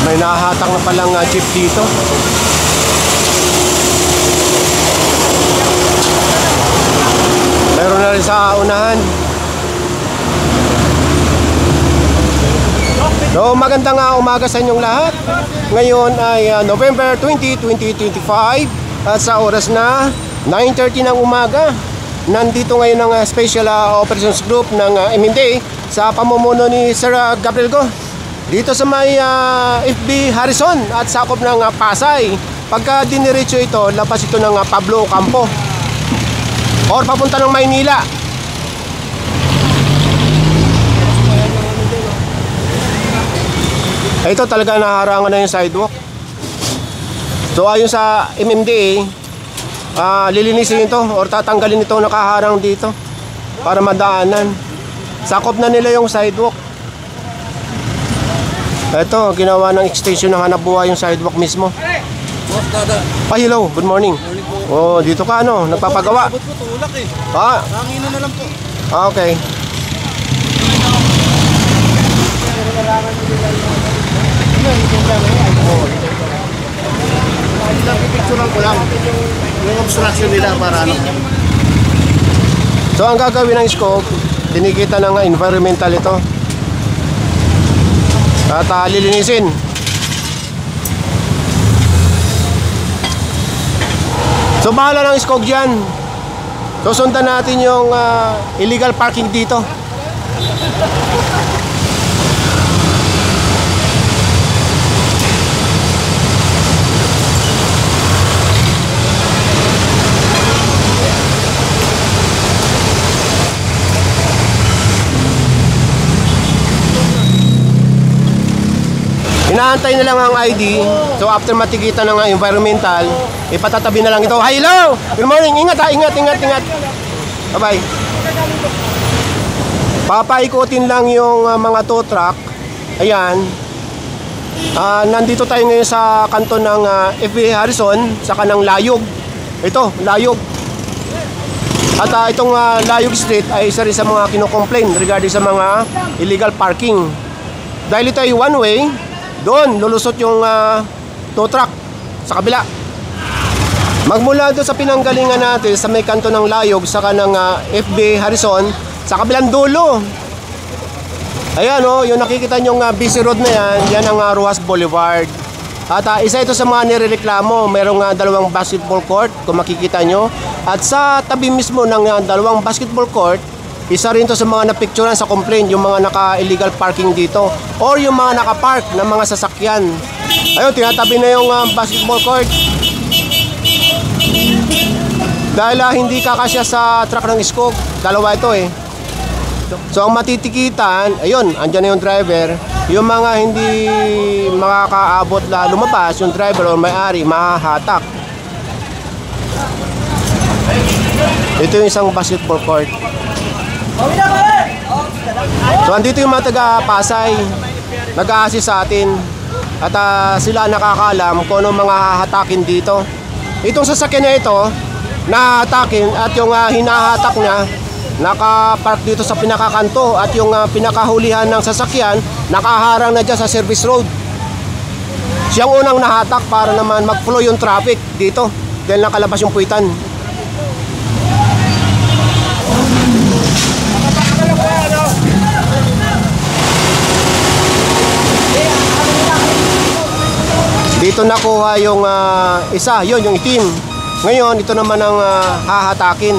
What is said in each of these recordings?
May nahahatang na palang jeep dito. Meron na rin sa unahan. So magandang umaga sa inyong lahat. Ngayon ay November 20, 2025 at sa oras na 9:30 ng umaga. Nandito ngayon ang Special Operations Group ng MMDA sa pamumuno ni Sir Gabriel Go dito sa may FB Harrison at sakop ng Pasay. Pagka diniretso ito, labas ito ng Pablo Ocampo or papunta ng Maynila. Ito talaga naharangan na yung sidewalk. So ayon sa MMDA, lilinisin ito or tatanggalin itong nakaharang dito para madaanan. Sakop na nila yung sidewalk. Ito, ginawa ng extension ng hanapbuhay yung sidewalk mismo. Hello, good morning. Oh, dito ka ano, nagpapagawa. Tulak eh. Hanginan na lang po. Okay. Picturean ko lang yung obstruction nila para ano. So ang gagawin ng scope, dinikita ng environmental ito at lilinisin. So bahala ng scope dyan. Susundan natin yung illegal parking dito. Inaantay na lang ang ID. So after matikita ng environmental, ipatatabi na lang ito. Hello! Good morning! Ingat ha! Ingat! Bye bye! Papaikutin lang yung mga tow truck. Ayan. Nandito tayo ngayon sa kanto ng FB Harrison sa kanang Layog. Ito, Layog. At itong Layog Street ay isa rin sa mga kinocomplain regarding sa mga illegal parking. Dahil ito ay one way, doon lulusot yung tow truck sa kabila. Magmula doon sa pinanggalingan natin sa may kanto ng Layog sa kanang FB Harrison sa kabilang dulo. Ayan yung nakikita nyong busy road na yan ang Ruas Boulevard. At isa ito sa mga nirereklamo. Merong dalawang basketball court kung makikita nyo. At sa tabi mismo ng dalawang basketball court, isa rin to sa mga napicturean sa complaint, yung mga naka-illegal parking dito or yung mga naka-park na mga sasakyan. Ayun, tinatabi na yung basketball court. Dahil hindi kakasya sa truck ng scope. Dalawa ito eh. So ang matitikitan, ayun, andyan na yung driver. Yung mga hindi makakaabot na lumabas, yung driver o may-ari, mahahatak. Ito yung isang basketball court. So andito yung mga taga-Pasay, nag-a-assist sa atin. At sila nakakaalam kung anong mga hahatakin dito. Itong sasakyan na ito, nahahatakin at yung hinahatak niya, nakapark dito sa pinakakanto. At yung pinakahulihan ng sasakyan, nakaharang na dyan sa service road. Siyang unang nahatak para naman mag-flow yung traffic dito dahil nakalabas yung puwitan. Dito nakuha yung isa, yun yung itim. Ngayon, ito naman ang hahatakin.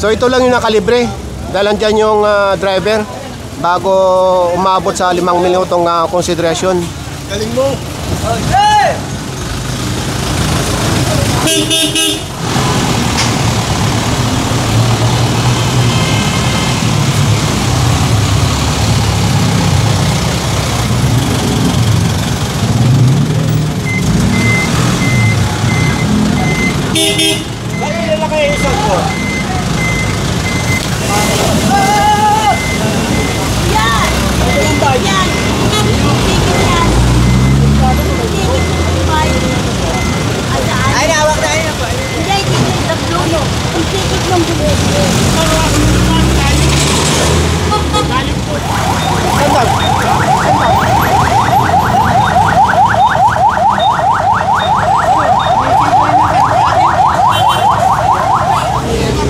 So ito lang yung nakalibre. Dahil andyan yung driver bago umabot sa 5 minutong konsiderasyon. Galing mo! Kailan na kayo isang ko? Yan!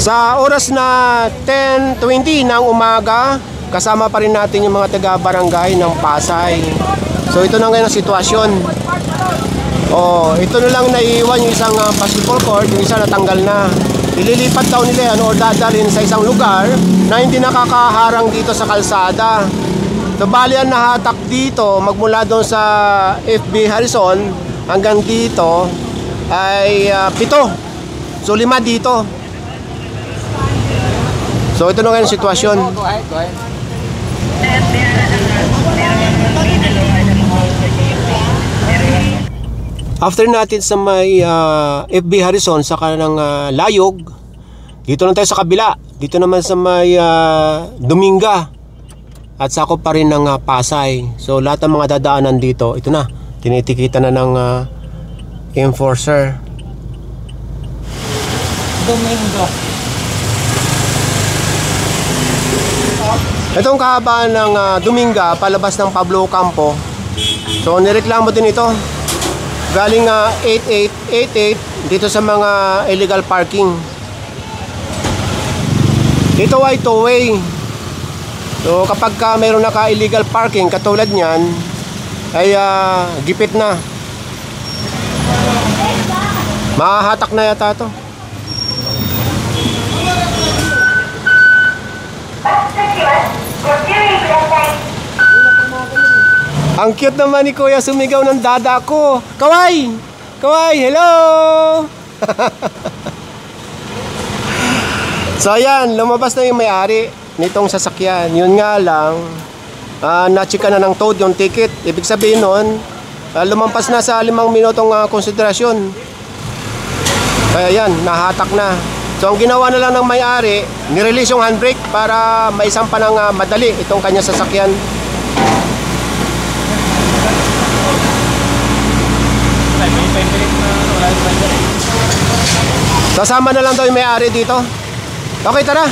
Sa oras na 10:20 ng umaga, kasama pa rin natin yung mga taga-barangay ng Pasay. So ito na ngayon ang sitwasyon. Ito na lang naiiwan yung isang basketball court, yung isa natanggal na. Ililipat daw nila yan o dadalhin sa isang lugar na hindi nakakaharang dito sa kalsada. So bali ang nahatak dito magmula doon sa FB Harrison hanggang dito ay 7. So 5 dito. So ito na ngayon ang sitwasyon. After natin sa may FB Harrison sa kanang Layog, dito na tayo sa kabila. Dito naman sa may Dominga at sakop pa rin ng Pasay. So lahat ng mga dadaanan dito, ito na, tinitikita na ng enforcer. Dominga. Itong kahabaan ng Dominga palabas ng Pablo Campo. So nireklamo din ito. Galing 8888 dito sa mga illegal parking. Ito ay two-way. So kapag mayroon na illegal parking katulad niyan ay gipit na. Mahahatak na yata ito. Ang cute naman ni Kuya, sumigaw ng dada ko. Kaway! Kaway, hello! So ayan, lumabas na yung may-ari nitong sasakyan. Yun nga lang, na-checka na ng toad yung ticket. Ibig sabihin nun, lumampas na sa 5 minutong konsiderasyon. Kaya yan, nahatak na. So ang ginawa na lang ng may-ari, nirelease yung handbrake para maisampa ng madali itong kanya sasakyan. Sasama na lang daw yung may-ari dito. Okay, tara.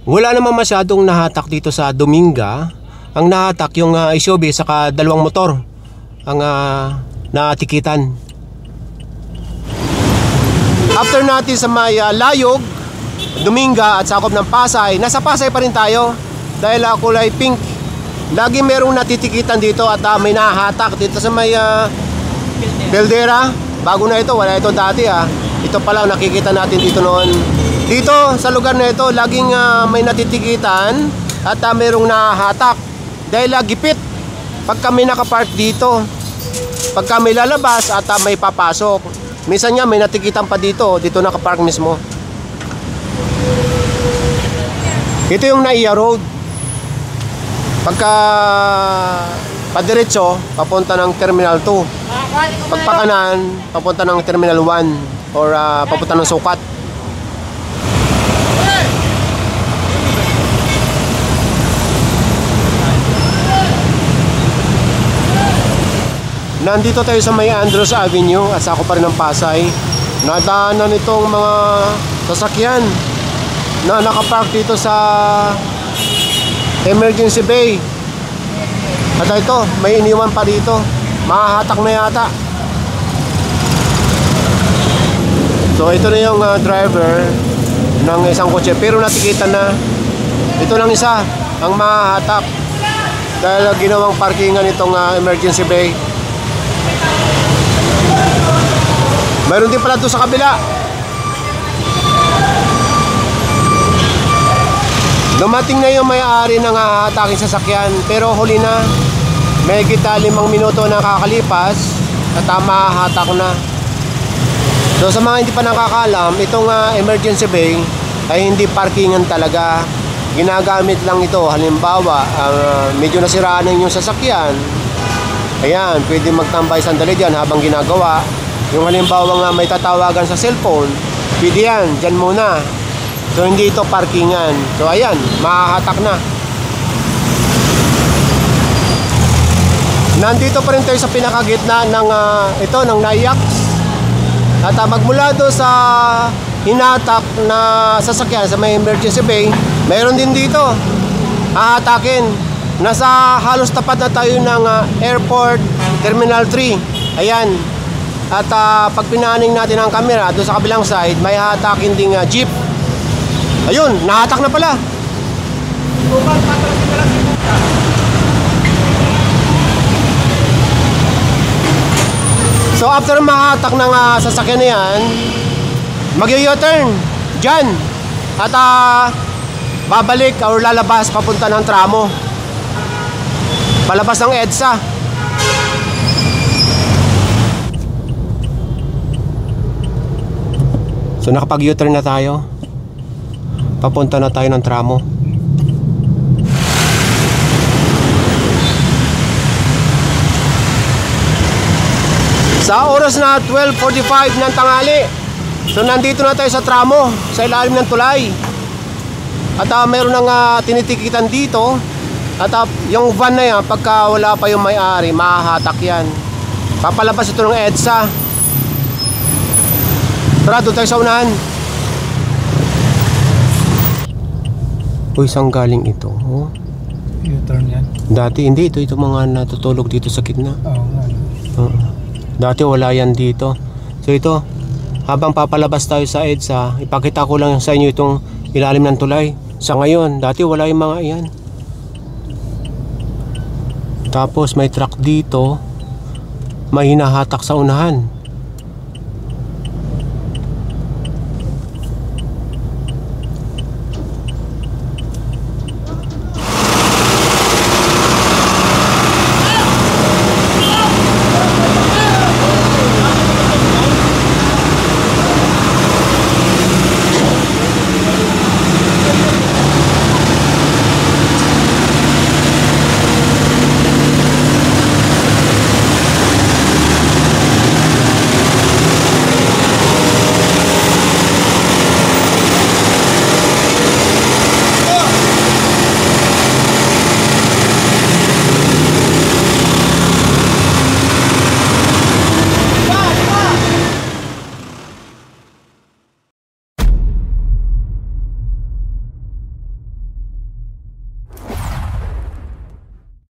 Wala naman masyadong nahatak dito sa Dominga. Ang nahatak yung SUV saka 2 motor ang natikitan. After natin sa may Layog, Dominga at sakop ng Pasay, nasa Pasay pa rin tayo dahil kulay pink. Lagi merong natitikitan dito at may nahatak dito sa may Beldera. Bago na ito, wala ito dati Ito pala nakikita natin dito noon. Dito sa lugar na ito, laging may natitikitan at merong nahatak dahil gipit pag kami nakapark dito. Pag kami lalabas at may papasok. Minsan nga may natikitan pa dito nakapark mismo. Ito yung Naiya Road. Pagka padiretso, papunta ng Terminal 2. Pagpakanan, papunta ng Terminal 1 or papunta ng Sukat. Nandito tayo sa may Andros Avenue at sako pa rin ng Pasay. Nadaanan itong mga sasakyan na nakapark dito sa Emergency Bay. At ito, may iniwan pa dito. Mahahatak na yata. So ito na yung driver ng isang kotse, pero natikitan na. Ito lang isa ang mahahatak dahil ginawang parkingan itong Emergency Bay. Mayroon din pala ito sa kabila. Dumating na yung may-ari ng hahataking sasakyan, pero huli na. May kita 5 minuto na kakalipas at mahahatak na. So sa mga hindi pa nakakaalam, itong Emergency Bay ay hindi parkingan talaga. Ginagamit lang ito. Halimbawa, medyo nasiraan na yung sasakyan. Ayan, pwede magtambay sandali dyan habang ginagawa. Yung halimbawa nga may tatawagan sa cellphone, pwede yan, dyan muna. So hindi ito parkingan. So ayan, mahahatak na. Nandito pa rin tayo sa pinakagitna ng ng Nayax. At magmula doon sa hinatak na sasakyan sa may Emergency Bay, mayroon din dito hahatakin. Nasa halos tapat na tayo ng Airport Terminal 3. Ayan. At pag pinaning natin ang camera doon sa kabilang side, may hatakin ding jeep. Ayun, nahatak na pala. So after mahatak ng sasakyan na yan, mag-u-turn dyan. At babalik or lalabas papunta ng tramo. Palabas ng EDSA. So nakapag-u-turn na tayo. Papunta na tayo ng tramo. Sa oras na 12:45 ng tanghali. So nandito na tayo sa tramo, sa ilalim ng tulay. At mayroon ng tinitikitan dito. At yung van na yan, pagka wala pa yung may-ari, mahahatak yan. Papalabas ito ng EDSA. Tara, doon tayo sa unahan. Uy, saan galing ito? Oh. U-turn yan? Dati hindi, ito mga natutulog dito sa gitna. Oo nga. Dati wala yan dito. So ito, habang papalabas tayo sa EDSA, ipakita ko lang sa inyo itong ilalim ng tulay. Sa ngayon, dati wala yung mga iyan. Tapos may truck dito, may hinahatak sa unahan.